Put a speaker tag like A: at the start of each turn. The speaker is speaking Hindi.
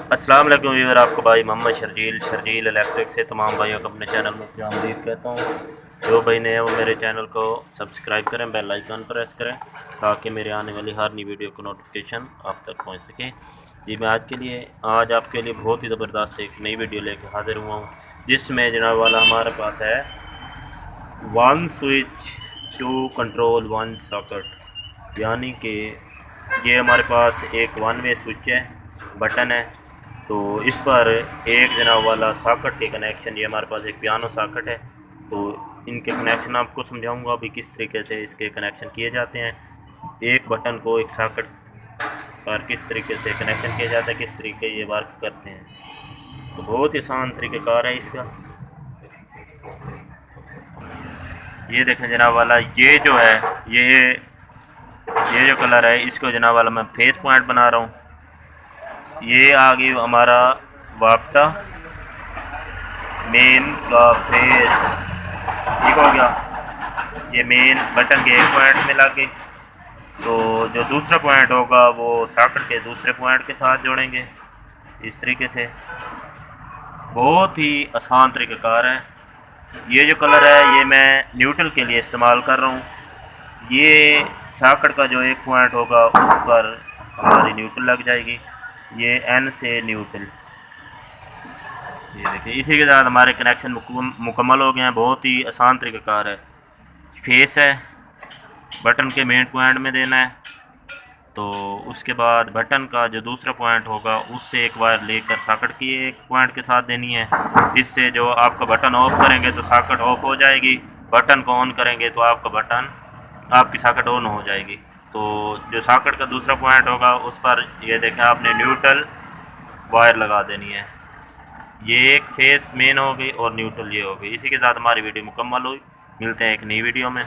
A: अस्सलाम वालेकुम व्यूअर, आपको भाई मोहम्मद शर्जील इलेक्ट्रिक से तमाम भाइयों को अपने चैनल में खुशामदीद कहता हूँ। जो भाई नए हैं वो मेरे चैनल को सब्सक्राइब करें, बेल आइकन प्रेस करें ताकि मेरे आने वाली हर नई वीडियो को नोटिफिकेशन आप तक पहुँच सके। जी मैं आज आपके लिए बहुत ही ज़बरदस्त एक नई वीडियो लेकर हाजिर हुआ हूँ, जिसमें जनाब वाला हमारे पास है one switch to control one socket, यानी कि ये हमारे पास एक वन वे स्विच है, बटन है। तो इस पर एक जनाब वाला सॉकेट के कनेक्शन, ये हमारे पास एक पियानो सॉकेट है, तो इनके कनेक्शन आपको समझाऊंगा अभी किस तरीके से इसके कनेक्शन किए जाते हैं। एक बटन को एक सॉकेट पर किस तरीके से कनेक्शन किया जाता है, किस तरीके ये वर्क करते हैं, तो बहुत ही आसान तरीक़ेकार है इसका। ये देखें जनाब वाला, ये जो है ये जो कलर है, इसको जनाब वाला मैं फेस पॉइंट बना रहा हूँ। ये आ गई हमारा वापटा मेन का फेस, ठीक हो गया। ये मेन बटन के एक पॉइंट में लग गई, तो जो दूसरा पॉइंट होगा वो सॉकेट के दूसरे पॉइंट के साथ जोड़ेंगे इस तरीके से। बहुत ही आसान तरीक़ेकार है। ये जो कलर है ये मैं न्यूट्रल के लिए इस्तेमाल कर रहा हूँ। ये सॉकेट का जो एक पॉइंट होगा उस पर हमारी न्यूट्रल लग जाएगी, ये एन से न्यूट्रल। ये देखिए, इसी के साथ हमारे कनेक्शन मुकम्मल हो गए हैं। बहुत ही आसान तरीक़ेकार है। फेस है, बटन के मेन पॉइंट में देना है, तो उसके बाद बटन का जो दूसरा पॉइंट होगा उससे एक वायर लेकर सॉकेट की एक पॉइंट के साथ देनी है। इससे जो आपका बटन ऑफ करेंगे तो सॉकेट ऑफ हो जाएगी, बटन को ऑन करेंगे तो आपकी सॉकेट ऑन हो जाएगी। तो जो सॉकेट का दूसरा पॉइंट होगा उस पर ये देखें आपने न्यूट्रल वायर लगा देनी है। ये एक फेस मेन हो गई और न्यूट्रल ये हो गई। इसी के साथ हमारी वीडियो मुकम्मल हुई। मिलते हैं एक नई वीडियो में।